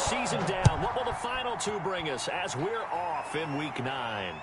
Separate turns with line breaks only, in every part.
season down. What will the final two bring us as we're off in Week 9?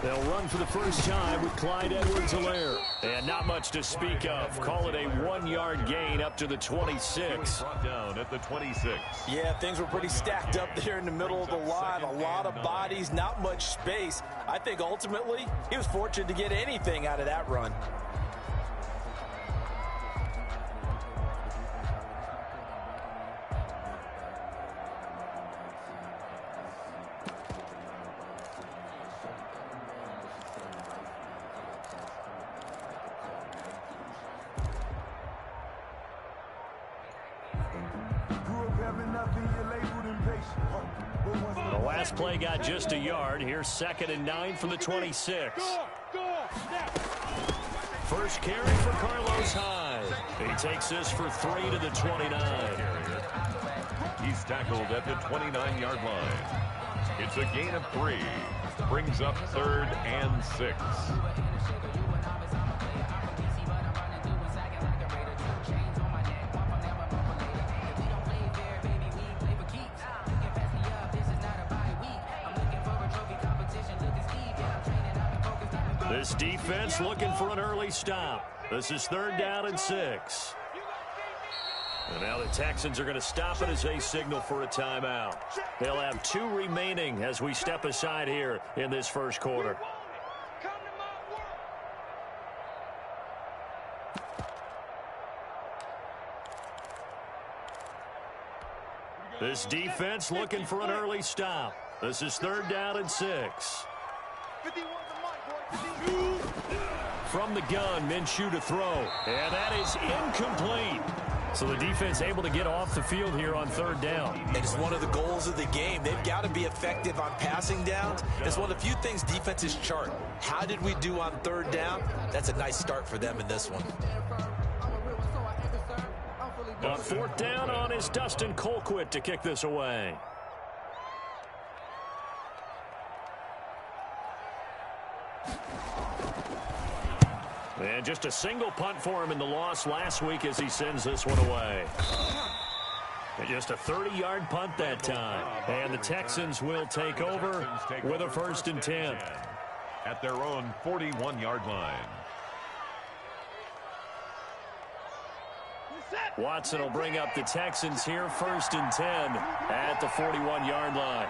They'll run for the first time with Clyde Edwards-Helaire.
And not much to speak of. Call it a 1-yard gain up to the 26.
Brought down at the 26.
Yeah, things were pretty stacked up there in the middle of the line. A lot of bodies, not much space. I think ultimately he was fortunate to get anything out of that run.
The last play got just a yard. Here's 2nd and 9 from the 26. First carry for Carlos Hyde. He takes this for 3 to the 29.
He's tackled at the 29-yard line. It's a gain of 3. Brings up 3rd and 6.
This defense looking for an early stop. This is 3rd down and 6. And now the Texans are going to stop it as they signal for a timeout. They'll have 2 remaining as we step aside here in this first quarter. This defense looking for an early stop. This is 3rd down and 6. From the gun, Minshew to throw. And that is incomplete. So the defense able to get off the field here on 3rd down.
It's one of the goals of the game. They've got to be effective on passing downs. It's one of the few things defenses chart. How did we do on 3rd down? That's a nice start for them in this one.
On 4th down on is Dustin Colquitt to kick this away. And just a single punt for him in the loss last week as he sends this one away. And just a 30-yard punt that time. And the Texans will take over with a 1st and 10.
At their own 41-yard line.
Watson will bring up the Texans here, 1st and 10 at the 41-yard line.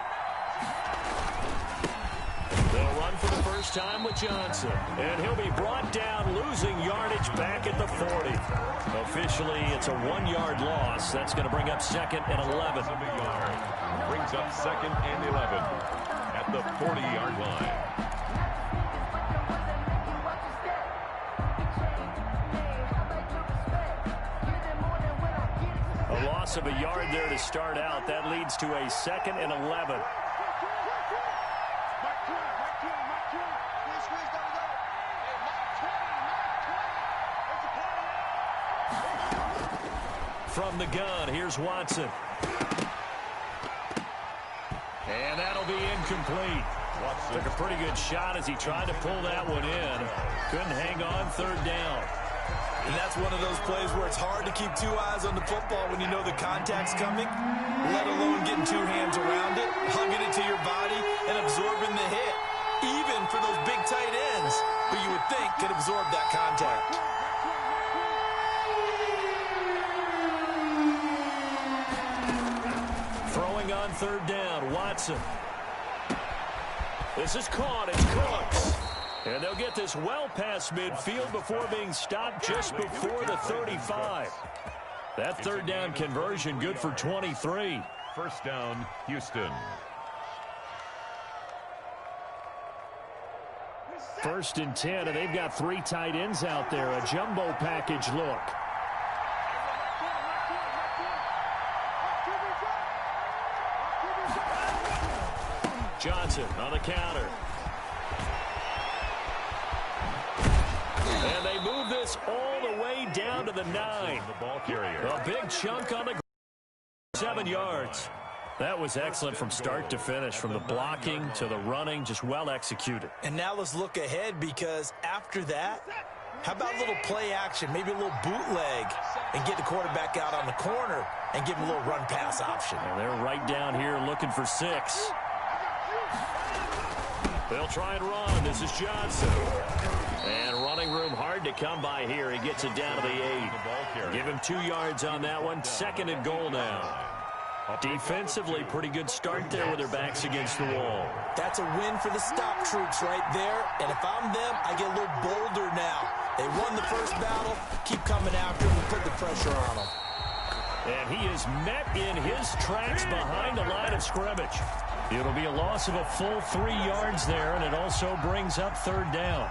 They'll run for the first time with Johnson. And he'll be brought down, losing yardage back at the 40. Officially, it's a 1-yard loss. That's going to bring up 2nd and 11.
Brings up 2nd and 11 at the 40-yard line.
A loss of a yard there to start out. That leads to a 2nd and 11. From the gun, here's Watson. And that'll be incomplete. Watson took a pretty good shot as he tried to pull that one in. Couldn't hang on 3rd down.
And that's one of those plays where it's hard to keep 2 eyes on the football when you know the contact's coming, let alone getting 2 hands around it, hugging it to your body, and absorbing the hit, even for those big tight ends who you would think could absorb that contact.
Throwing on 3rd down, Watson. This is caught. It's Cooks. And they'll get this well past midfield before being stopped just before the 35. That 3rd down conversion good for 23.
1st down, Houston.
1st and 10, and they've got 3 tight ends out there. A jumbo package look. Johnson on the counter. And they move this all the way down to the 9.
The ball carrier.
A big chunk on the 7 yards. That was excellent from start to finish, from the blocking to the running, just well executed.
And now let's look ahead, because after that, how about a little play action, maybe a little bootleg, and get the quarterback out on the corner and give him a little run-pass option.
And they're right down here looking for 6. They'll try and run. This is Johnson. And running room hard to come by here. He gets it down to the 8. Give him 2 yards on that one. 2nd and goal now. Defensively, pretty good start there with their backs against the wall.
That's a win for the stop troops right there. And if I'm them, I get a little bolder now. They won the first battle. Keep coming after him and put the pressure on them.
And he is met in his tracks behind the line of scrimmage. It'll be a loss of a full 3 yards there, and it also brings up 3rd down.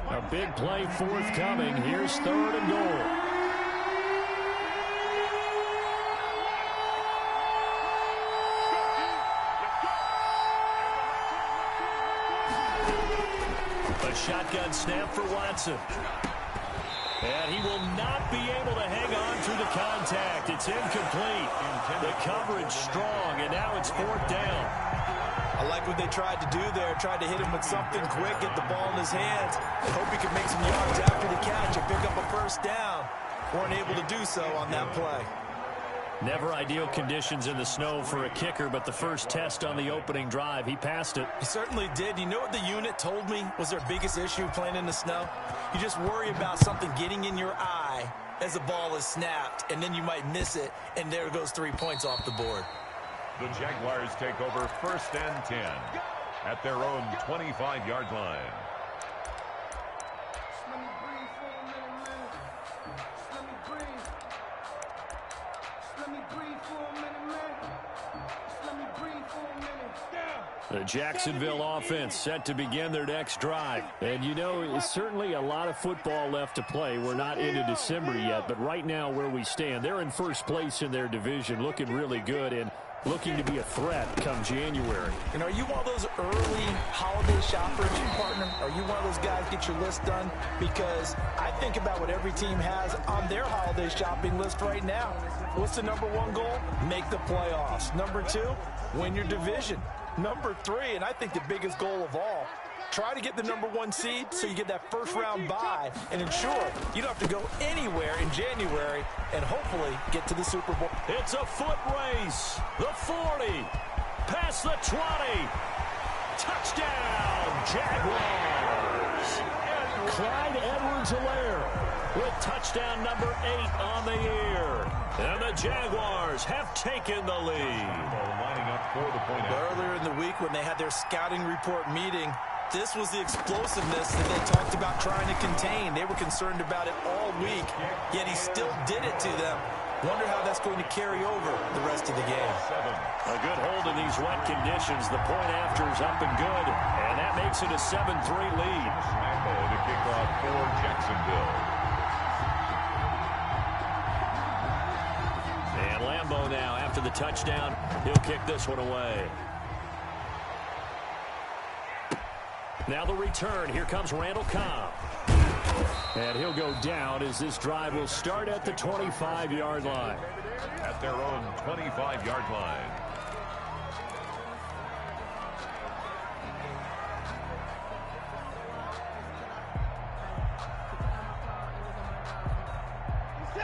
A big play forthcoming. Here's 3rd and goal. A shotgun snap for Watson. And he will not be able to hang on through the contact. It's incomplete. The coverage strong, and now it's 4th down.
I like what they tried to do there. Tried to hit him with something quick, get the ball in his hands, and hope he could make some yards after the catch and pick up a 1st down. Weren't able to do so on that play.
Never ideal conditions in the snow for a kicker, but the first test on the opening drive, he passed it.
He certainly did. You know what the unit told me was their biggest issue playing in the snow? You just worry about something getting in your eye as the ball is snapped, and then you might miss it, and there goes 3 points off the board.
The Jaguars take over 1st and 10 at their own 25-yard line.
The Jacksonville offense set to begin their next drive. And, you know, it's certainly a lot of football left to play. We're not into December yet, but right now where we stand, they're in first place in their division, looking really good and looking to be a threat come January.
And are you one of those early holiday shoppers, partner? Are you one of those guys get your list done? Because I think about what every team has on their holiday shopping list right now. What's the #1 goal? Make the playoffs. #2, win your division. #3, and I think the biggest goal of all, try to get the #1 seed so you get that first-round bye and ensure you don't have to go anywhere in January and hopefully get to the Super Bowl.
It's a foot race. The 40, past the 20. Touchdown, Jaguars. Clyde Edwards-Helaire with touchdown #8 on the year. And the Jaguars have taken the lead.
Lining up for the point.
Earlier in the week when they had their scouting report meeting, this was the explosiveness that they talked about trying to contain. They were concerned about it all week, yet he still did it to them. Wonder how that's going to carry over the rest of the game.
A good hold in these wet conditions. The point after is up and good, and that makes it a 7-3 lead.
Smacko to kick off for Jacksonville.
And Lambeau now, after the touchdown, he'll kick this one away. Now the return. Here comes Randall Cobb. And he'll go down as this drive will start at the 25-yard line.
At their own 25-yard line.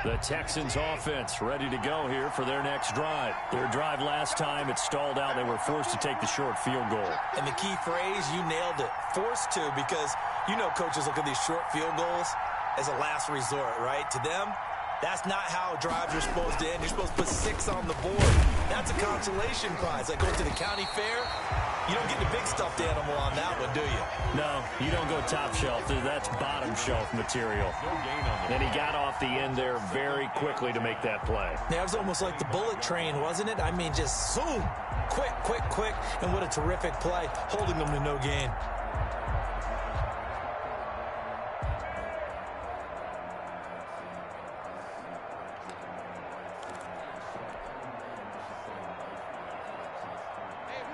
The Texans offense ready to go here for their next drive. Their drive last time, it stalled out. They were forced to take the short field goal.
And the key phrase, you nailed it. Forced to, because you know coaches look at these short field goals as a last resort, right? To them, That's not how drives are supposed to end. You're supposed to put 6 on the board. That's a consolation prize. Like going to the county fair, you don't get the big stuffed animal on that one, do you?
No, you don't go top shelf. That's bottom shelf material. And he got off the end there very quickly to make that play.
Yeah, it was almost like the bullet train, wasn't it? I mean, just zoom, quick, quick, quick, and what a terrific play, holding them to no gain.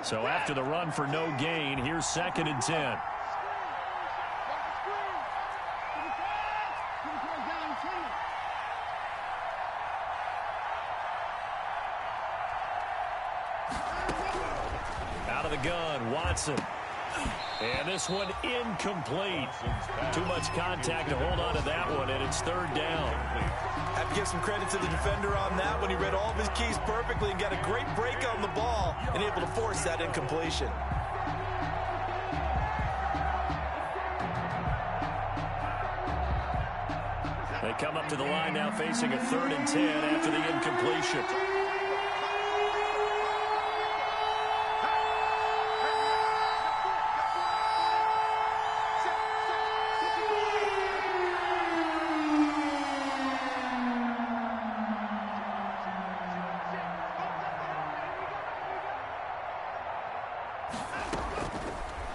So after the run for no gain, here's 2nd and 10. Out of the gun, Watson. And this one incomplete. Too much contact to hold on to that one, and it's 3rd down.
I have to give some credit to the defender on that when he read all of his keys perfectly and got a great break on the ball and able to force that incompletion.
They come up to the line now facing a 3rd and 10 after the incompletion.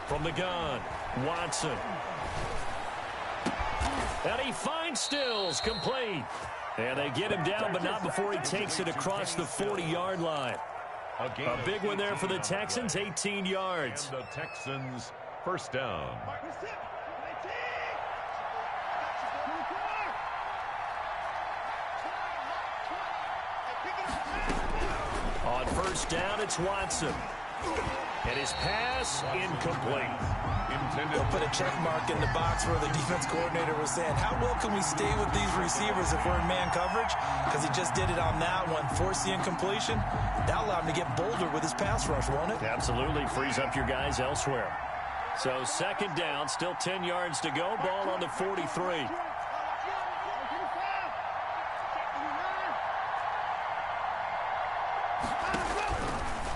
From the gun, Watson. And he finds Stills, complete. And they get him down, but not before he takes it across the 40-yard line. A big one there for the Texans, 18 yards.
And the Texans, 1st down.
On 1st down, it's Watson. And his pass, incomplete.
They'll put a check mark in the box where the defense coordinator was saying, how well can we stay with these receivers if we're in man coverage? Because he just did it on that one, forced the incompletion. That allowed him to get bolder with his pass rush, won't it?
Absolutely, frees up your guys elsewhere. So 2nd down, still 10 yards to go, ball on the 43.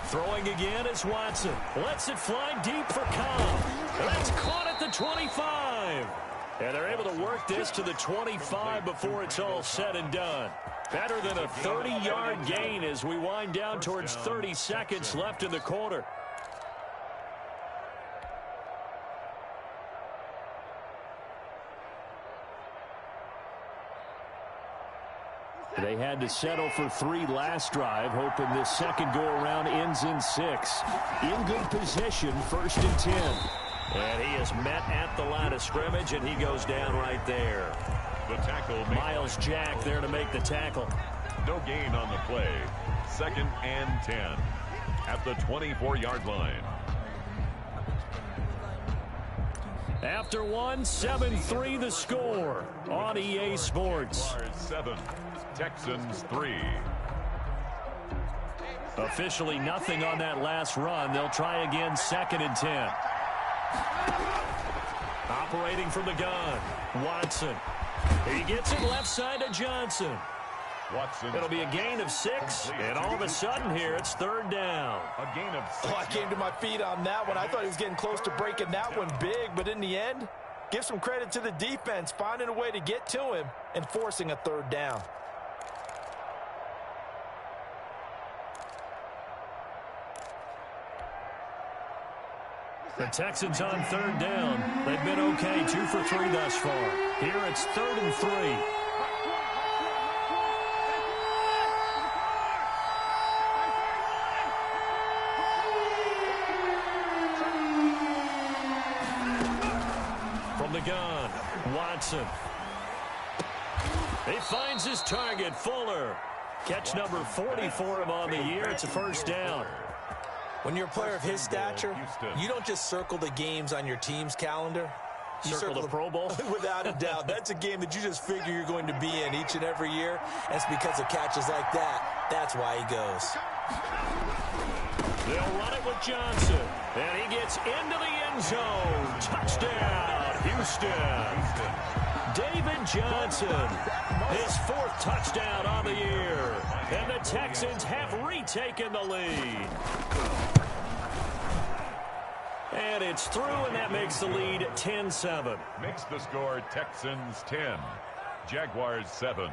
Throwing again is Watson. Lets it fly deep for Cobb. That's caught at the 25. And they're able to work this to the 25 before it's all said and done. Better than a 30-yard gain as we wind down towards 30 seconds left in the quarter. They had to settle for 3 last drive, hoping this second go-around ends in 6. In good position, 1st and 10. And he is met at the line of scrimmage, and he goes down right there.
The tackle.
Myles Jack there to make the tackle.
No gain on the play. 2nd and 10 at the 24-yard line.
After one, 7-3 the score on EA Sports.
7, Texans 3.
Officially nothing on that last run. They'll try again, 2nd and 10. Operating from the gun, Watson. He gets it left side to Johnson.
Watson.
It'll be a gain of 6, and all of a sudden here it's 3rd down.
A gain of 6.
Oh, I came to my feet on that one. I thought he was getting close to breaking that one big, but in the end, give some credit to the defense, finding a way to get to him and forcing a 3rd down.
The Texans on 3rd down. They've been okay, 2 for 3 thus far. Here it's 3rd and 3. From the gun, Watson. He finds his target, Fuller. Catch number 40 for him on the year. It's a 1st down.
When you're a player of his stature, you don't just circle the games on your team's calendar.
Circle the Pro Bowl?
Without a doubt. That's a game that you just figure you're going to be in each and every year. That's because of catches like that. That's why he goes.
They'll run it with Johnson. And he gets into the end zone. Touchdown, Houston. David Johnson, his 4th touchdown on the year. And the Texans have retaken the lead. And it's through, and that makes the lead 10-7.
Makes the score Texans 10, Jaguars 7.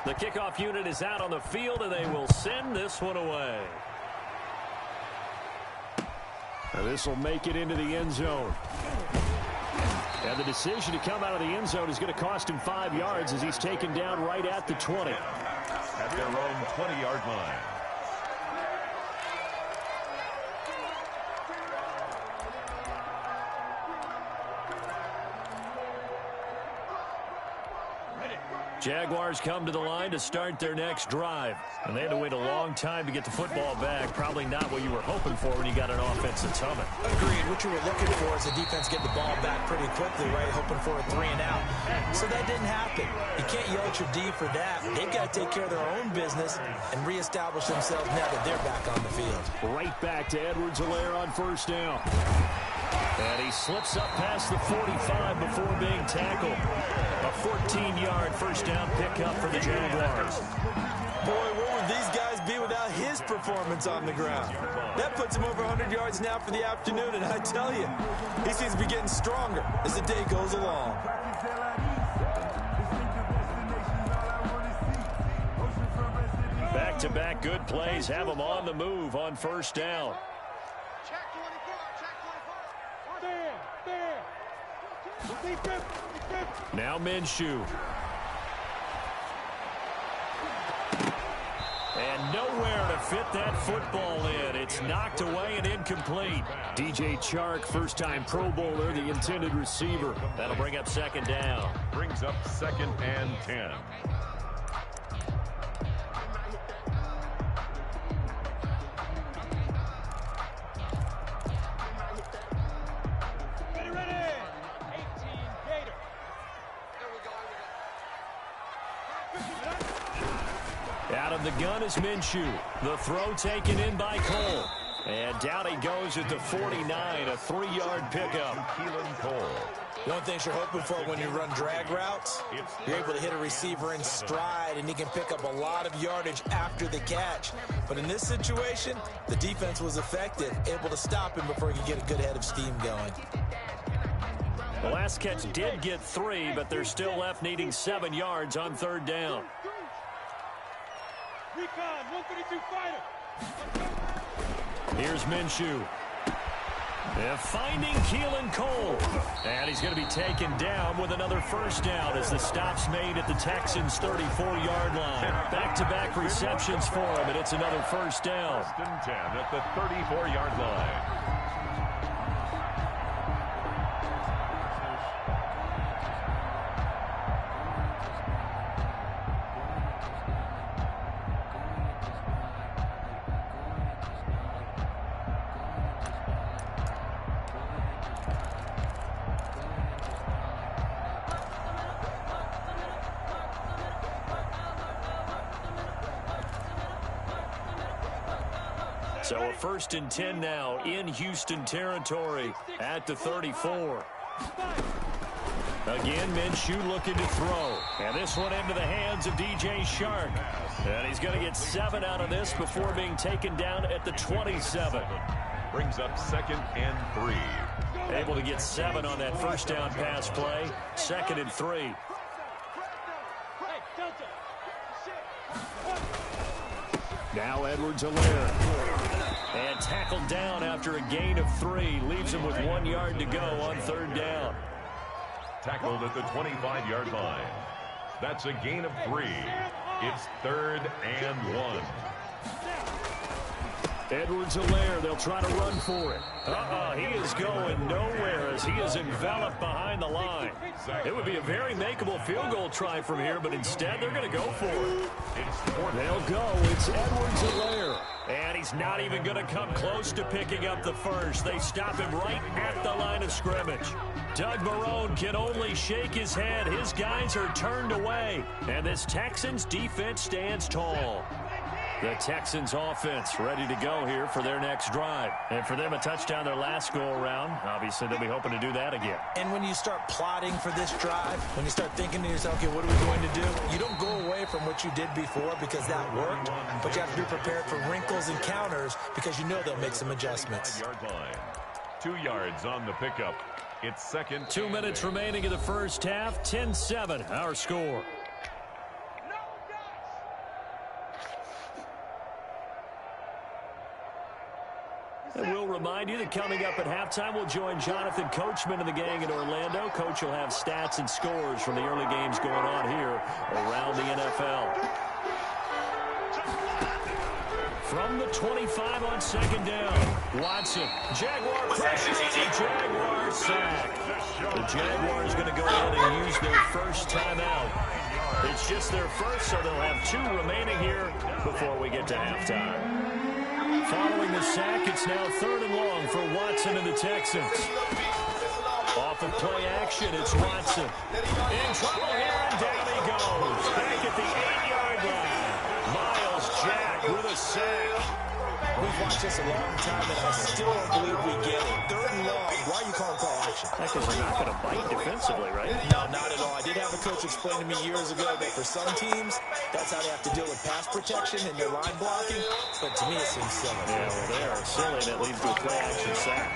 The kickoff unit is out on the field, and they will send this one away. And this will make it into the end zone. And the decision to come out of the end zone is going to cost him 5 yards as he's taken down right at the 20.
At their own 20-yard line.
Jaguars come to the line to start their next drive. And they had to wait a long time to get the football back. Probably not what you were hoping for when you got an offensive summit.
Agreed. What you were looking for is the defense get the ball back pretty quickly, right? Hoping for a 3 and out. So that didn't happen. You can't yell at your D for that. They've got to take care of their own business and reestablish themselves now that they're back on the field.
Right back to Edwards-Helaire on first down. And he slips up past the 45 before being tackled. A 14-yard first down pickup for the Jaguars.
Boy, where would these guys be without his performance on the ground? That puts him over 100 yards now for the afternoon, and I tell you, he seems to be getting stronger as the day goes along.
Back-to-back good plays have him on the move on first down. Now Minshew. And nowhere to fit that football in. It's knocked away and incomplete. DJ Chark, first-time Pro Bowler, the intended receiver. That'll bring up second down.
Brings up 2nd and 10.
Out of the gun is Minshew. The throw taken in by Cole. And down he goes at the 49, a 3-yard pickup.
Keelan Cole.
One thing you're hoping for when you run drag routes, you're able to hit a receiver in stride, and he can pick up a lot of yardage after the catch. But in this situation, the defense was effective, able to stop him before he could get a good head of steam going.
The last catch did get 3, but they're still left needing 7 yards on third down.
Recon, 132 fighter.
Here's Minshew. They're finding Keelan Cole. And he's going to be taken down with another first down as the stop's made at the Texans' 34-yard line. Back-to-back receptions for him, and it's another first down.
1st and 10 at the 34-yard line.
So a 1st and 10 now in Houston territory at the 34. Again, Minshew looking to throw. And this one into the hands of DJ Chark. And he's going to get 7 out of this before being taken down at the 27.
Brings up 2nd and 3.
Able to get 7 on that first down pass play. 2nd and 3. Now Edwards-Helaire. And tackled down after a gain of 3. Leaves him with 1 yard to go on third down.
Tackled at the 25-yard line. That's a gain of 3. It's 3rd and 1.
Edwards-Helaire, they'll try to run for it. He is going nowhere as he is enveloped behind the line. It would be a very makeable field goal try from here, but instead they're going to go for it. They'll go. It's Edwards-Helaire. And he's not even going to come close to picking up the first. They stop him right at the line of scrimmage. Doug Marrone can only shake his head. His guys are turned away. And this Texans defense stands tall. The Texans offense ready to go here for their next drive. And for them, a touchdown their last go-around. Obviously, they'll be hoping to do that again.
And when you start plotting for this drive, when you start thinking to yourself, okay, what are we going to do? You don't go away from what you did before because that worked, but you have to be prepared for wrinkles and counters because you know they'll make some adjustments.
5-yard line. 2 yards on the pickup. It's second.
2 minutes remaining in the first half. 10-7, our score. And we'll remind you that coming up at halftime, we'll join Jonathan Coachman and the gang in Orlando. Coach will have stats and scores from the early games going on here around the NFL. From the 25 on second down, Watson. Jaguar pressure, Jaguar sack. The Jaguars going to go ahead and use their first timeout. It's just their first, so they'll have 2 remaining here before we get to halftime. Following the sack, it's now 3rd and long for Watson and the Texans. Off of play action, it's Watson. In trouble here, and down he goes. Back at the 8-yard line. Myles Jack with a sack.
We've watched this a long time, and I still don't believe we get it. 3rd and long. Why are you calling play action?
Because they're not going to bite defensively, right?
No, not at all. I did have a coach explain to me years ago that for some teams, that's how they have to deal with pass protection and their line blocking. But to me, it seems silly.
Yeah, well, they are silly, and it leads to a play action sack.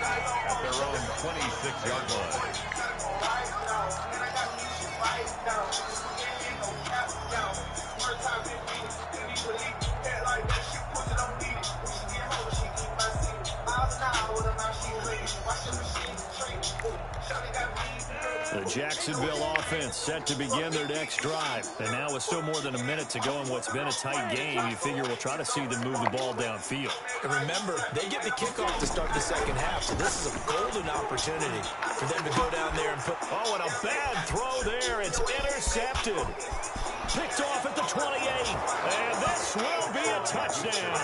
At their own 26-yard line.
The Jacksonville offense set to begin their next drive. And now with still more than a minute to go in what's been a tight game, you figure we'll try to see them move the ball downfield.
And remember, they get the kickoff to start the second half, so this is a golden opportunity for them to go down there and put...
Oh, and a bad throw there. It's intercepted. Picked off at the 28. And this will be a touchdown.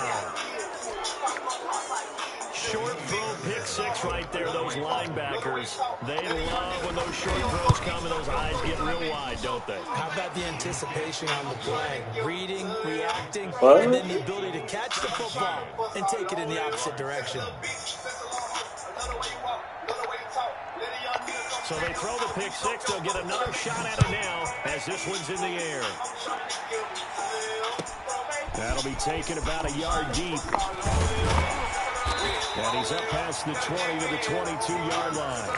Short throw, pick 6 right there, those linebackers. They love when those short throws come and those eyes get real wide, don't they?
How about the anticipation on the play? Reading, reacting, and then the ability to catch the football and take it in the opposite direction.
So they throw the pick 6. They'll get another shot at it now as this one's in the air. That'll be taken about a yard deep. And he's up past the 20 to the 22-yard line.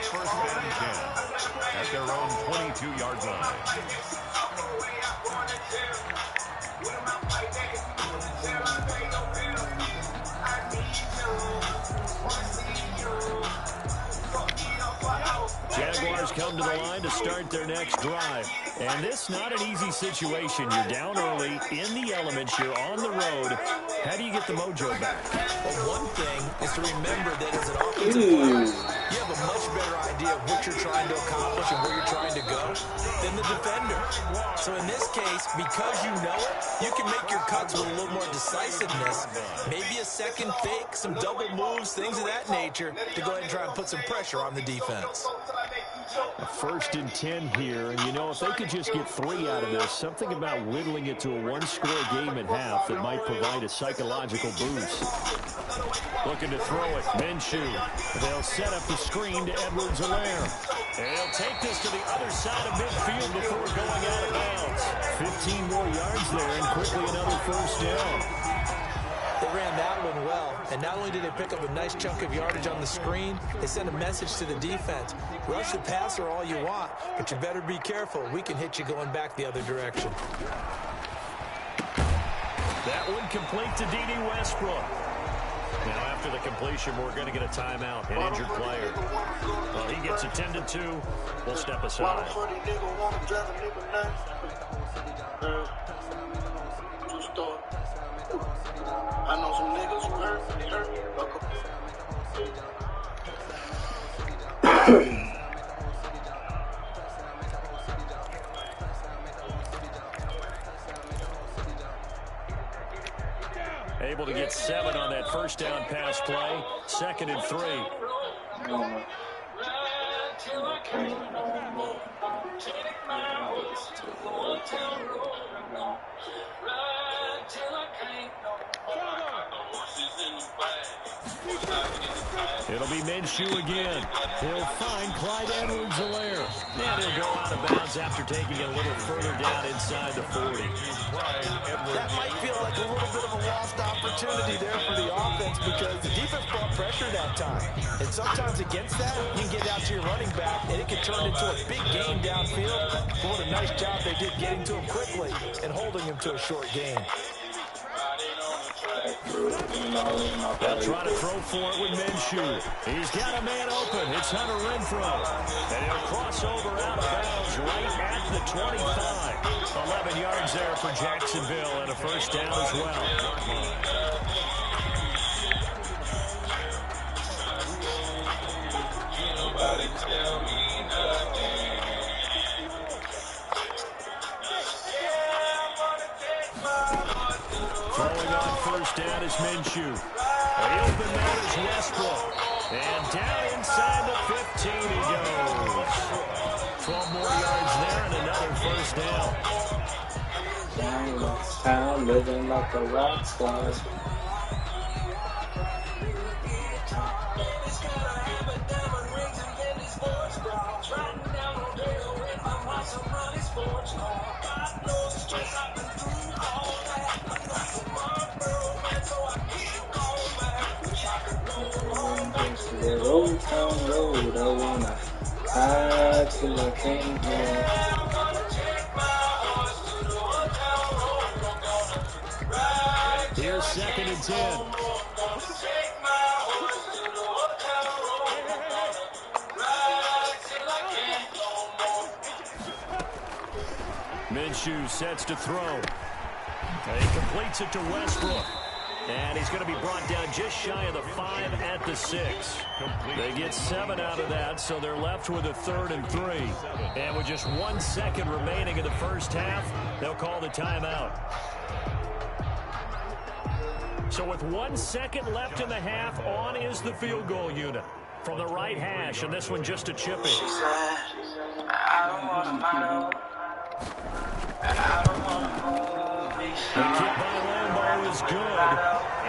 First and 10 at their own 22-yard line.
Jaguars come to the line to start their next drive. And this not an easy situation. You're down early, in the elements, you're on the road. How do you get the mojo back?
Well, one thing is to remember that as an offensive player, you have a much better idea of what you're trying to accomplish and where you're trying to go than the defender. So in this case, because you know it, you can make your cuts with a little more decisiveness. Maybe a second fake, some double moves, things of that nature to go ahead and try and put some pressure on the defense.
A 1st and 10 here, and you know, if they could just get 3 out of this, something about whittling it to a one-score game at half that might provide a psychological boost. Looking to throw it, Minshew. They'll set up the screen to Edwards-Helaire. And he'll take this to the other side of midfield before going out of bounds. 15 more yards there, and quickly another first down.
They ran that one well, and not only did they pick up a nice chunk of yardage on the screen, they sent a message to the defense. Rush the passer all you want, but you better be careful. We can hit you going back the other direction.
That one complete to D.D. Westbrook. Now, after the completion, we're going to get a timeout. An injured player. Well, he gets attended to. We'll step aside.
True story. I know some niggas who hurt. They hurt me.
Able to get 7 on that first down pass play. 2nd and 3. It'll be Minshew again. He'll find Clyde Edwards-Helaire. And he'll go out of bounds after taking it a little further down inside the 40.
That might feel like a little bit of a lost opportunity there for the offense because the defense brought pressure that time. And sometimes against that, you can get out to your running back, and it can turn into a big game downfield. But what a nice job they did getting to him quickly and holding him to a short gain.
They'll try to throw for it with Minshew. He's got a man open. It's Hunter Renfrow. And he'll cross over out of bounds right at the 25. 11 yards there for Jacksonville and a first down as well. Throwing on first down is Minshew. The open man is Westbrook. And down inside the 15 he goes. 12 more yards there and another first down.
Down West Town, living like a rock star. That old town road, I wanna hide till I came home.
Here's 2nd and 10. Minshew sets to throw. And he completes it to Westbrook. And he's going to be brought down just shy of the 5 at the 6. They get 7 out of that, so they're left with a 3rd and 3. And with just 1 second remaining in the first half, they'll call the timeout. So with 1 second left in the half, on is the field goal unit. From the right hash, and this one just a chippy.
She said, I don't want to model. I don't want to move.
The kick by Lambeau is good,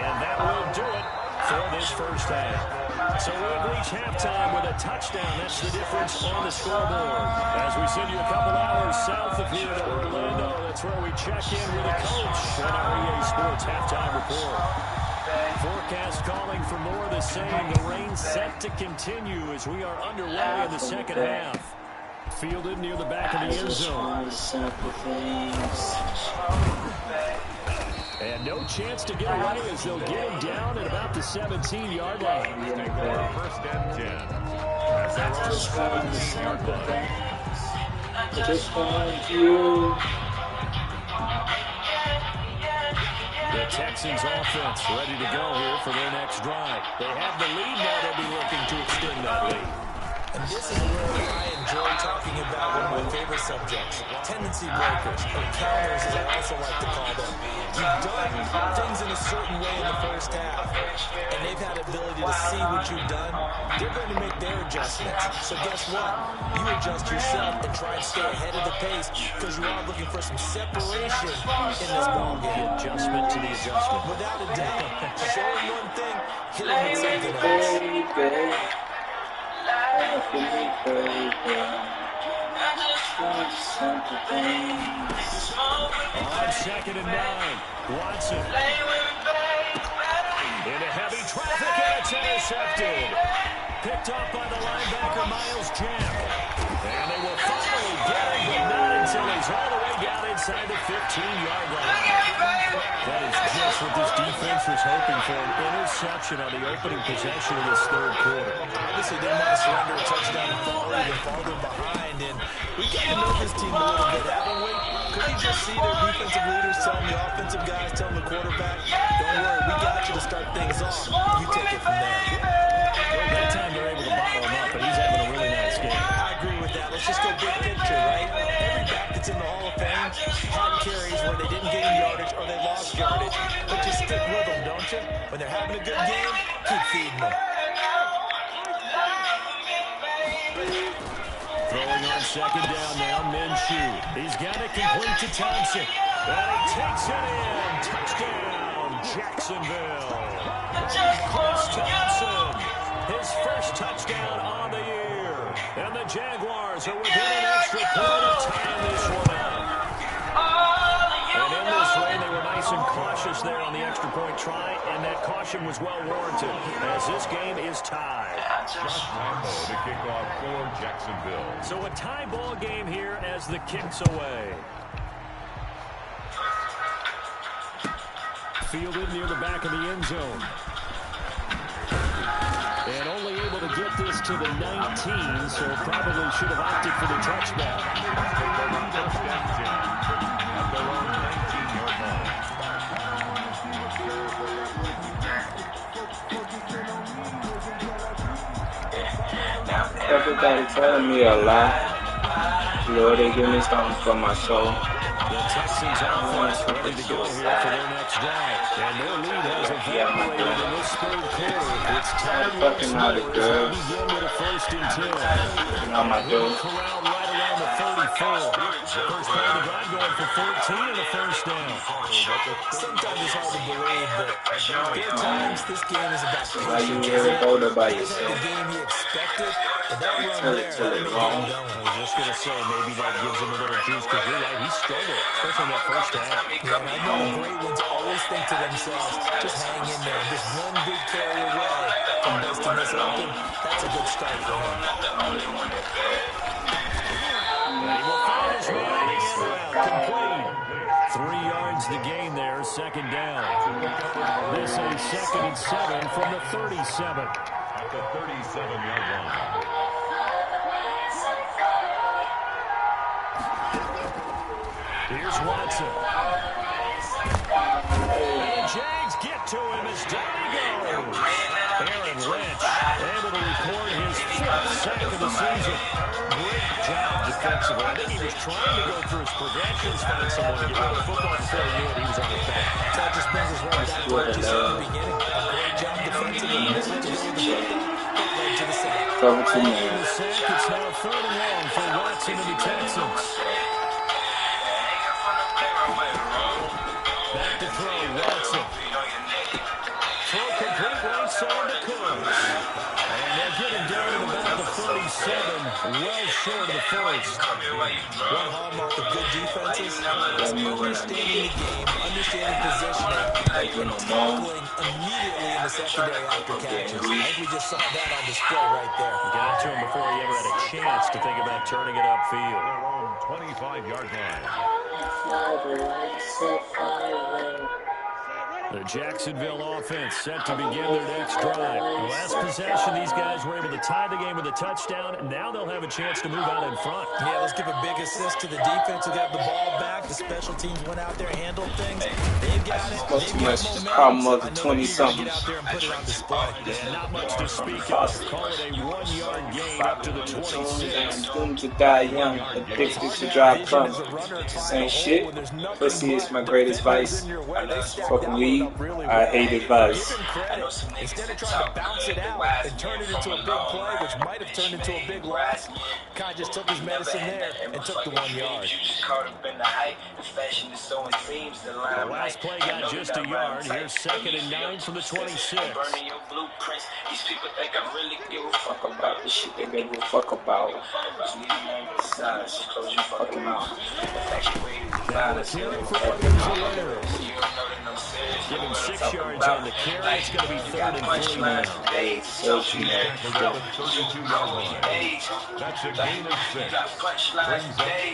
and that will do it for this first half. So we'll reach halftime with a touchdown. That's the difference on the scoreboard. As we send you a couple hours south of here to Orlando, that's where we check in with a coach at our EA Sports halftime report. Forecast calling for more of the same. The rain set to continue as we are underway in the second half. Fielded near the back of the end zone. And no chance to get away as they'll get him down at about the 17-yard line.
First and 10. As they're on the 17-yard line.
Just want you.
The Texans offense ready to go here for their next drive. They have the lead now. They'll be looking to extend that lead.
And this is where I enjoy talking about one of my favorite subjects, tendency breakers, or counters as I also like to call them. You've done things in a certain way in the first half, and they've had the ability to see what you've done. They're going to make their adjustments. So guess what? You adjust yourself and try and stay ahead of the pace because you are looking for some separation in this ballgame.
Adjustment to the adjustment.
Without a doubt, showing one thing, hitting with something else.
Baby.
I
On 2nd and 9, Watson. Into heavy traffic, and it's intercepted. Picked off by the linebacker, Myles Jack. And they will finally get him, but not until he's all the way down inside the 15-yard line. That is just what this defense was hoping for, an interception on the opening possession of this third quarter.
Obviously, they want to surrender a touchdown and fall even farther behind. And we got to know this team a little bit, haven't we? Could you just see their defensive leaders telling the offensive guys, telling the quarterback, don't worry, we got you to start things off. You take it from there.
That time they're able to bottle him up, but he's having a really nice game.
I agree with that. Let's just go big picture, right? Every back that's in the Hall of Fame had carries where they didn't gain yardage or they lost yardage. But just stick with them, don't you? When they're having a good game, keep feeding them.
Throwing on second down now, Minshew. He's got it complete to Thompson. And he takes it in. Touchdown, Jacksonville. Chris Thompson, his first touchdown on the year. And the Jaguars are within an extra point of tying this one up. And in this way, they were nice and cautious there on the extra point try, and that caution was well warranted as this game is tied.
Josh Lambo to kick off for Jacksonville.
So a tie ball game here as the kick's away. Fielded near the back of the end zone. And only able to get this to the 19, so probably should have opted for the touchback.
First and 10 at their own 19-yard line.
Everybody telling me a lie. Lord, they give me something for my soul.
The Texans offense ready to go here for their next drive. And their lead has evaporated in this third quarter. It's time
Fucking out of good.
begin with a 1st and 10.
You know my dude.
Corral right around the 34. First play of the drive going for 14 and a first down.
Sometimes it's hard to believe, but there are times this game is about
Why you
patience.
really older by
This is the
yourself?
game he expected, but that run
Tell
there,
it till
that
it's
made
wrong.
him going.
I was just going to say, maybe that gives him a little juice, because you're right, he struggled, especially in that first half.
Yeah, and I know the great ones always think to themselves, just hang in there. Just one big carry away from busting this open. That's a good start for him.
And he will find his way on the end route, complete. 3 yards to gain there, second down. This is 2nd and 7 from the 37.
At the 37-yard line.
Here's Watson. And the Jags get to him as down he goes. Aaron Lynch able to record his 5th sack of the season. Great job defensively. I think he was trying to go through his progressions, find someone to get rid of the football before he knew it. He was on his back.
So that just brings us right back to what you said in the beginning. A great job defensively. This is just the led to the sack.
Cover 2
In
man.
the sack, it's now 3rd and long for Watson and the Texans. Back to throw, Watson. Throw complete right side to Cooks. And they'll get him down to about the 37, well short of the first.
One hallmark of good defenses is understanding the game, understanding positioning, and tackling immediately in the secondary after catches. I think we just saw that on display right there.
Got to him before he ever had a chance to think about turning it upfield.
Their own 25-yard line.
The Jacksonville offense set to begin their next drive. Last possession, these guys were able to tie the game with a touchdown. Now they'll have a chance to move out in front.
Yeah, let's give a big assist to the defense who got the ball back. The special teams went out there, handled things. They've got it.
Spoke too
They've
much.
got
Just
momentum.
call them other
I know
20-somethings.
they're gonna get out there and put it on display.
And not much to speak of. Call it a 1-yard gain up to the 26.
Doomed to die young, addicted to drive plum. Same shit. Pussy is my greatest vice. Fucking weed, I hate advice.
Instead of trying to bounce it out and turn it into a big play, which might have turned into a big loss, Kai just took his medicine there and took the 1 yard.
The last play got just a yard. Here's 2nd and 9 from the 26.
Fuck about the shit they give a fuck about. Fuck them out.
Carry for Edwards. Give him 6 yards on the carry. It's going to be 3rd and 3 now.
At the 32-yard line. That's a gain of 6. Brings up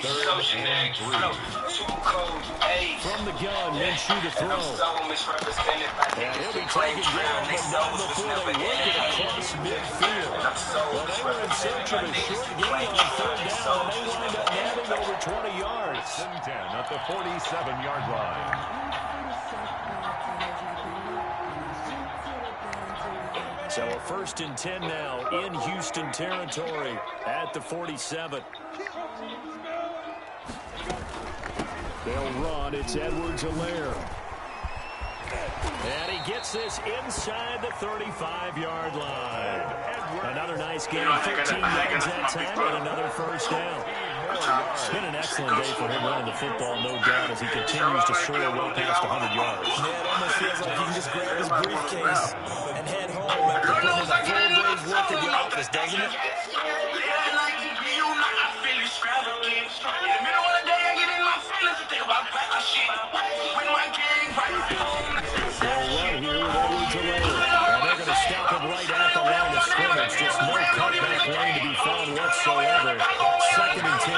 3rd and 3.
From the gun, Minshew to throw. And he'll be taken down, but not before they work it across midfield. Well, they were in search of a short gain on 3rd down, and they wind up nabbing gain over 20 yards.
10 at the 47-yard line.
So a 1st and 10 now in Houston territory at the 47. They'll run. It's Edwards-Helaire. And he gets this inside the 35-yard line. Another nice game, 15 yards that time, and another 1st down. It's been an excellent day for him running the football, no doubt, as he continues to soar well past 100 yards.
Yeah, it almost feels like he can just grab his briefcase and head home after putting in a full day's work at the office, doesn't it?
They'll run here with Edwards-Helaire. And they're going to stop him right at the line of scrimmage. Just no cutback lane to be found whatsoever. 2nd and 10.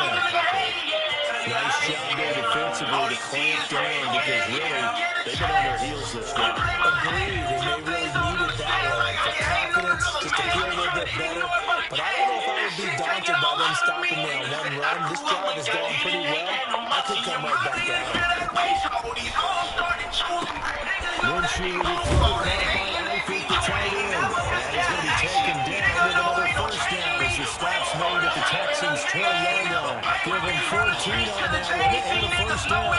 Nice job there defensively to clamp down because really, they've been on their heels this drive.
Agreed, and they really needed that one for confidence, just to feel a little bit better. But I don't know if I would be daunted by them stopping me on one run. This drive is going pretty well. I could come right back down.
Minshew with it through the I think the tight end. And he's going to be taken down with another 1st down as the stop's made at the Texans' 20-yard line. Give him 14 on that one and a 1st down.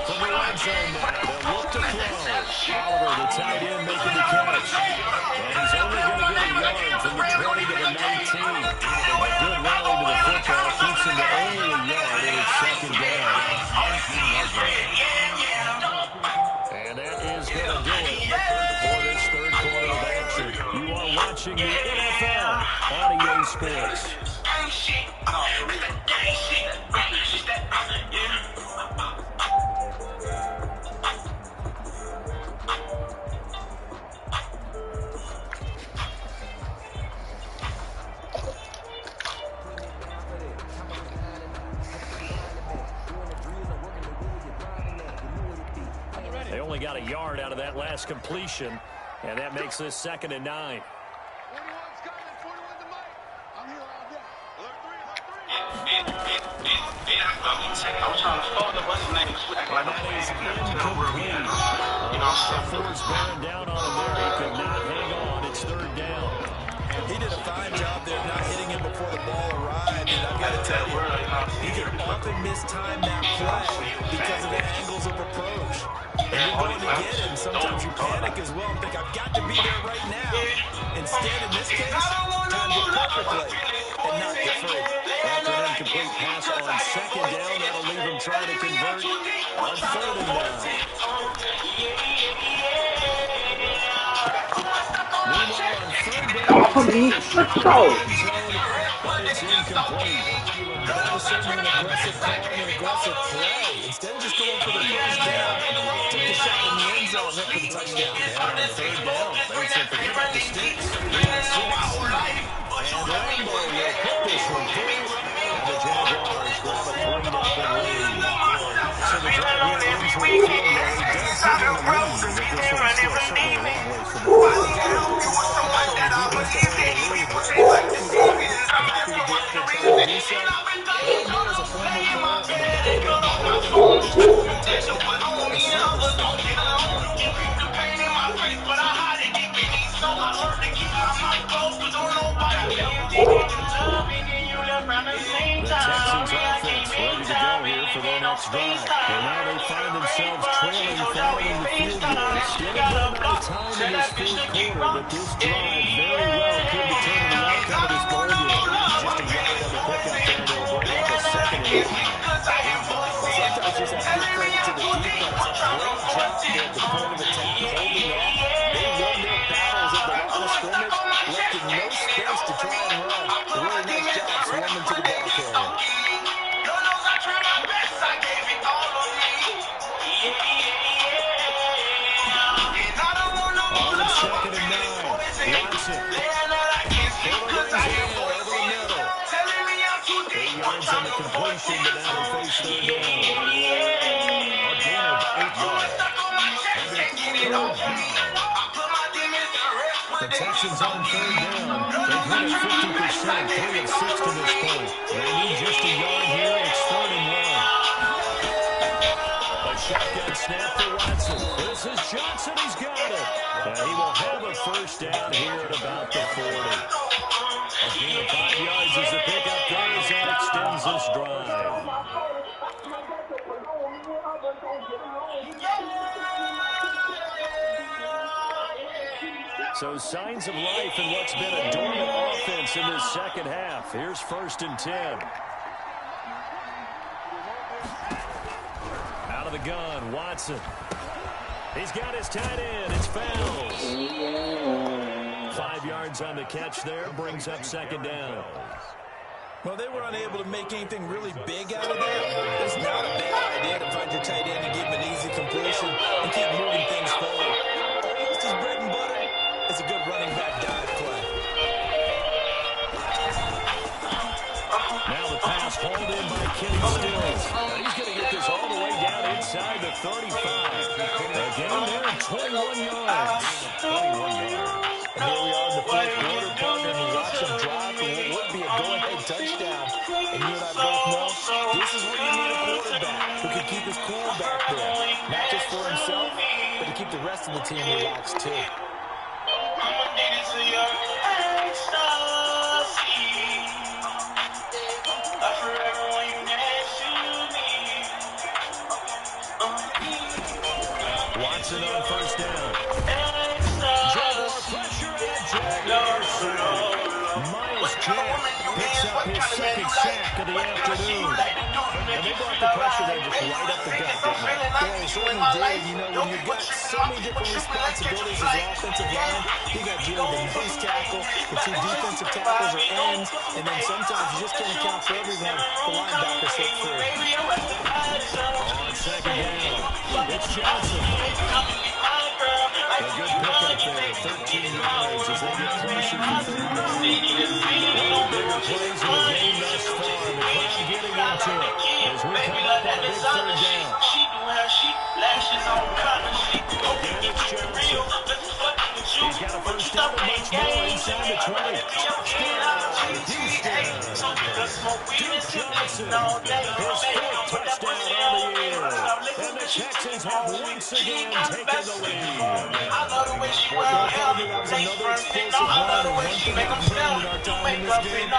From the red zone now, they'll look to throw. Oliver, the tight end, making the catch. And he's only going to get a yard from the 20 to the 19. A good rally to the football keeps him to only a yard, and it's 2nd down. And that is going to do it for this 3rd quarter of action. You are watching the NFL on EA Sports. They only got a yard out of that last completion, and that makes this 2nd and 9.
I'm trying to start the what's the name? Like a
Ford's bearing down on him there. He could not hang on. It's 3rd down.
He did a fine job there not hitting him before the ball arrived. And I've got to tell you, he can often mistime that play because of the angles of approach. And you're going to get him. Sometimes you panic as well and think, I've got to be there right now. Instead, in this case, timed it perfectly and not get free.
After an incomplete pass on 2nd down, that'll leave him trying to convert on 3rd and 9. Meanwhile, on 3rd down,
Let's go.
but it's incomplete.
That was certainly an aggressive call and an aggressive play. Instead of just going for the 1st down, took the shot in the end zone, went for the touchdown.
And on 3rd down, they said forget about the sticks. We got 6. And Lambo will put this one through. And the Jaguars grab a 3-0 lead. So the drive here ends with a field goal. He does have a lead, but this one's still certainly a long way from the The Texans offense ready to go here for their next drive. And now they find themselves trailing following the field goal. Still a little bit of time in this 4th quarter, but this drive very well could determine the outcome of this ball game. Just a yard on the pickup there, they'll bring up a 2nd and 9.
Sometimes just have to give credit to the defense. Great job there at the point of attack, holding off. They won their battles at the line of scrimmage, left in no space to try and run. A really nice job swarming to the ball carrier.
On 2nd and 9, Watson. Over the middle. 8 yards on the completion, but now they face third down. A gain of 8 yards. The Texans on third down. They've hit it 50%, 3 of 6 to this point. They need just a yard here, and it's 3rd and 1. A shotgun snap for Watson. This is Johnson. He's got it. And he will have a first down here at about the 40. A gain of 5 yards as the pickup goes. That extends this drive. So signs of life in what's been a dormant offense in this second half. Here's 1st and 10. Out of the gun, Watson. He's got his tight end. It's Fells. 5 yards on the catch there. Brings up 2nd down.
Well, they were unable to make anything really big out of that. It's not a bad idea to find your tight end and give him an easy completion and keep moving things forward. Almost his bread and butter. It's a good running back dive play.
Now the pass hauled in by Kenny Stills. Now he's going to get this all the way down inside the 35. Again, there at 21 yards. 21 yards.
And here we are in the 4th quarter, partner, and we watch him drop and what would be a go-ahead touchdown. And you and I both know this is where you need a quarterback who can keep his cool back there. Not just for himself, but to keep the rest of the team relaxed, too.
Watson on 1st down. Jaguar pressure and Jaguar sack. Miles Jack picks up his 2nd sack of the afternoon. And they brought the pressure there just right up the gut, didn't they?
Yeah, they certainly did. You know, when you've got so many different responsibilities as offensive line, you got to deal with the nose tackle, the 2 defensive tackles or ends, and then sometimes you just can't account for everyone. The linebackers slip through.
On 2nd down, it's Johnson. A good pickup there, 13 yards as they get closer to 3rd down. One of the bigger plays in the game thus far. The crowd getting into it as we come up on a big 3rd down. Again, it's Johnson. He's got a first down and much more inside the 20. Duke Johnson, his 4th touchdown on the year. And the Texans have once again taken the lead.
That was another explosive run, and one thing I've learned in our time in this game,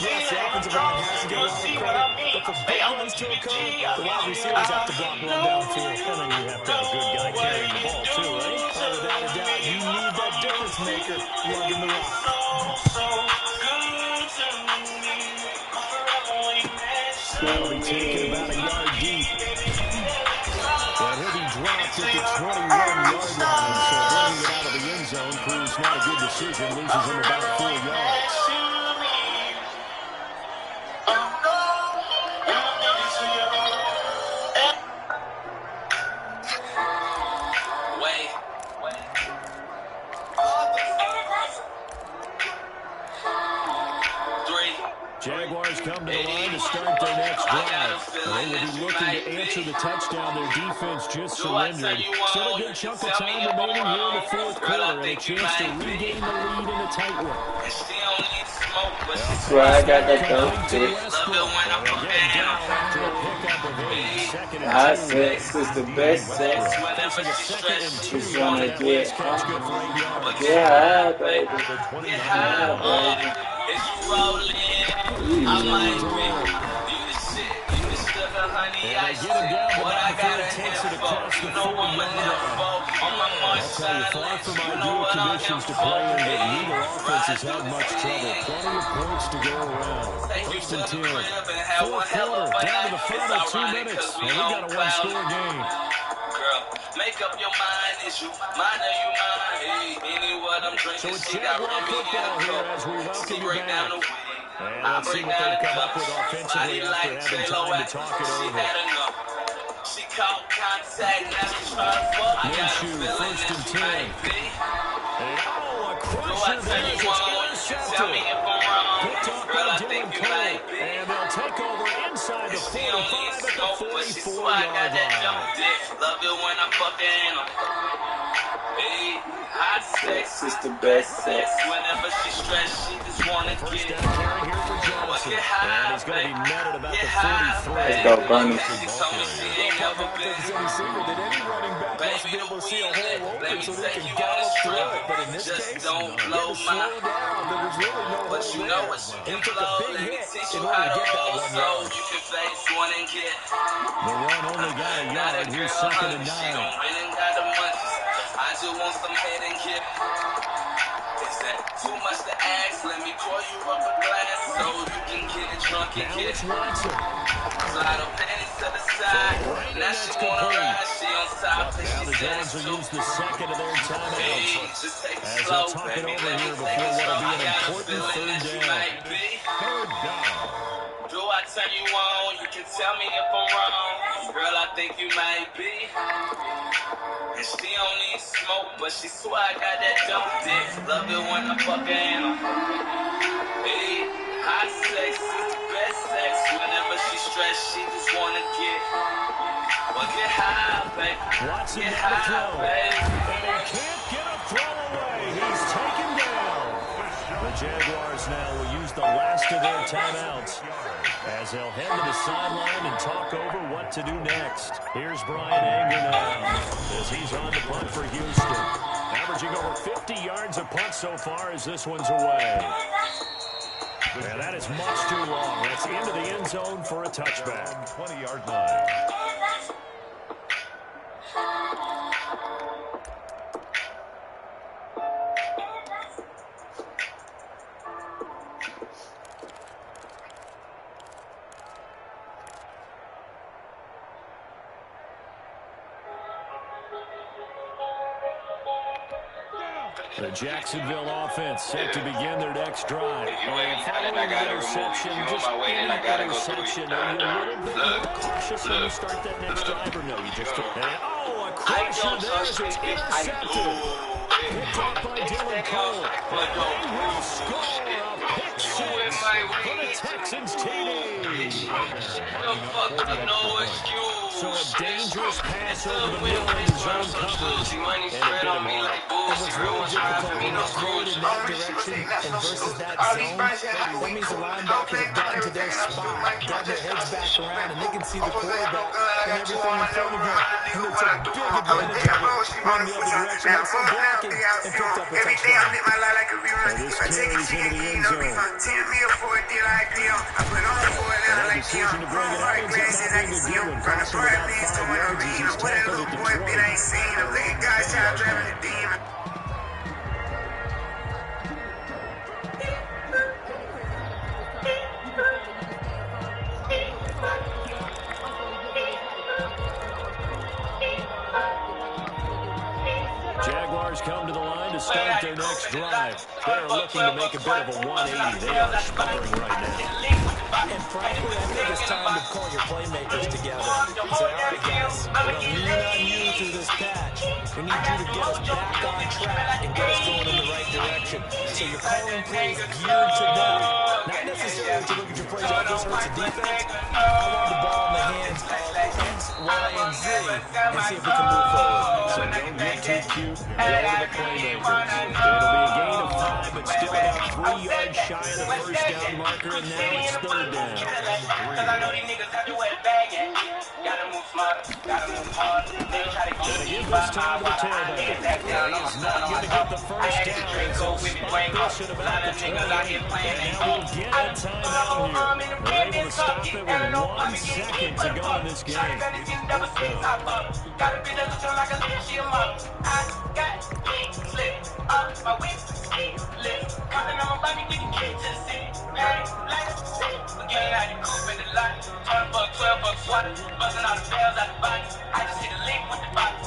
yes, the offensive line has to get a lot of credit, but for big runs to occur, the wide receivers have to block one downfield.
And then you have to have a good guy carrying the ball too, right?
Without a doubt, you need that difference maker lugging the rock.
That'll be taken about a yard deep. And he'll be dropped at the 21-yard line. So bringing it out of the end zone proves not a good decision. Loses him about 4 yards. Jaguars come to the line to start their next drive. They will be looking to answer the touchdown their defense just surrendered. Still a good chunk of time remaining here in the 4th quarter and a chance to regain the lead in a tight one.
That's where I got that dunk to. Our sex is the best sex. Just wanna get high, baby. Get high, baby.
And they get him down the line before he takes it across the 4-yard line. I'll tell you, far from ideal conditions to play in, but neither offense has had much trouble. Plenty of points to go around. 1st and 10. 4th quarter, down to the final 2 minutes, and we got a one-score game.
Make up your mind, is you mine or you mine? Hey, what I'm drinking.
So it's Jaguar football here as we welcome you back. And let's see what they come up with offensively after having time to talk it over. Minshew, 1st and 10. And a
pressure there as it's intercepted. Good talk by Dylan Cole. And they'll take over inside the 45 at the 44-yard line.
Love it when I'm fucking them. Hey, hot sex
This is the best sex.
Whenever she stressed, she just wanna
First
get
down carry here for Johnson. And he's going to be netted about the 43.
Let's go, Bernie.
She told me she ain't never been.
Any secret that any running back must be able to see a hole open so they can gallop through it. But in this case,
don't
he
blow
had to slow
my
down. There was really no
but
hole
you
there.
know it's
And he took a big hit in order to get that 1 yard.
you can face one and get.
The run only got a yard. Here's 2nd and 9.
She gon' win and got the money. I just want some head and get. Is that too much to ask? Let me pour you up a glass so you can get it drunk and
Now
get.
it's Watson.
Slide her panties to the side. Now she wanna ride. She on top.
Now the Giants will use the second of their timeouts
Just take it
as
slow,
they'll talk it
baby.
over
Let me
here
take
before
it slow.
what will be
I
an
got a
important
feeling that
3rd
you
down.
might be.
3rd down.
Do I turn you on? You can tell me if I'm wrong. Girl, I think you might be. And she don't need smoke, but she swear I got that dope dick. Love it when I fuck her in her. Hey, hot sex is the best sex. Whenever she stressed, she just wanna get. Well, get high, baby.
Watson
Get
now to
high,
throw.
baby.
And he can't get a throw away. He's taken down. The Jaguars now will use the last of their timeouts as they'll head to the sideline and talk over what to do next. Here's Brian Anger now as he's on the punt for Houston. Averaging over 50 yards a punt so far as this one's away. And that is much too long. That's into the end zone for a touchback.
20-yard line.
The Jacksonville offense set to begin their next drive.
You ain't had it,
Following
I gotta
the
remove
interception,
you. You on
just
my way,
any
and I gotta go through
interception.
it.
Are you a little bit more cautious when you
look,
start that next drive, or no? You just a
I
crusher
don't
there
trust
as it's
it. I
intercepted. Picked off by Dylan Cole.
But
They will score a pick six for the Texans TD.
no excuse.
So a dangerous pass over the middle in zone coverage. And it bit him hard.
It was really difficult when you're thrown in that direction and versus that zone. That means the linebackers have gotten to their spot, gotten their heads back around, and they can see the quarterback and everything in front of them. And it's a big advantage of it going the other direction. That's so blocking and picked up a touchdown.
And this carries into the end zone. And that decision to bring it up ends up not being a good one. Cost him about 5 yards as he's tackled at the 20. Jaguars come to the line to start their next drive. They're looking to make a bit of a 180. They are sputtering right now.
And frankly, I think it's time to call your playmakers together and say, all right, guys, we're going to lean on you through this patch. We need you to get us back on track and get us going in the right direction. So you're calling plays geared to them, not necessarily to look at your plays, oh, this hurts the defense. I want the ball in the hands of X, Y, and Z and see if we can move forward.
So don't get too cute. Go to the playmakers. It'll be a gain of 5, but still about 3 yards shy of the first down marker, and now it's 3rd down. Gonna give this time to the tailback. He is not going to get the first down, so spot this at about the 28. And now we'll get a timeout here. They're able to stop it with 1 second to go in this game.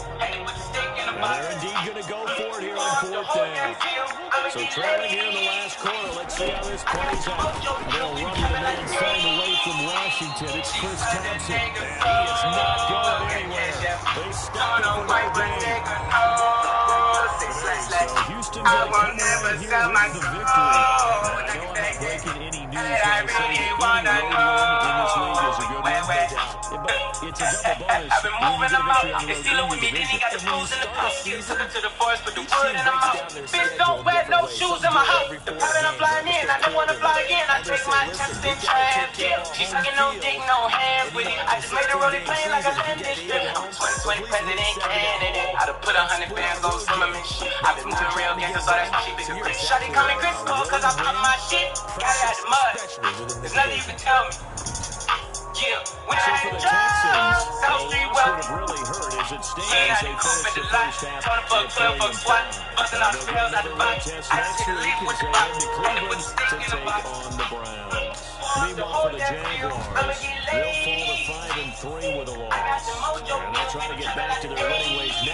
And they're indeed going to go for it here on 4th down. So trailing here in the last quarter. Let's see how this plays out. They'll run to the man side away from Washington. It's Chris Thompson. And he is not going anywhere. They stuck him for no gain. So Houston's going to come around here
I've been moving them out. They stealing with me, then he got the booze in the house. Took her to the forest, put the wood in the mouth. Bitch, don't wear no shoes in my house. The pilot I'm flying in, I don't wanna fly again. I take my chances and try and kill. She sucking no dick, no hands with it. I just made her roll it plain like a landing strip. I'm 2020 president candidate. I done put 100 bands on some of me shit. I've been moving real gangster, so that's why she big a bitch. Shawty call me Chris Cole, cause I pop my shit. Got it out the mud. There's nothing you can tell me. Yeah, when I had drugs, South Street wealthy. Yeah, I done coop at the lot. Tony fuck 12 fuck SWAT. Bustin' all the pills out the box. I just hit a leaf with the box. And then put the stick in the box.
Meanwhile, for the Jaguars, they'll fall to 5-3 with a loss. And they'll try to get back to their winning ways next.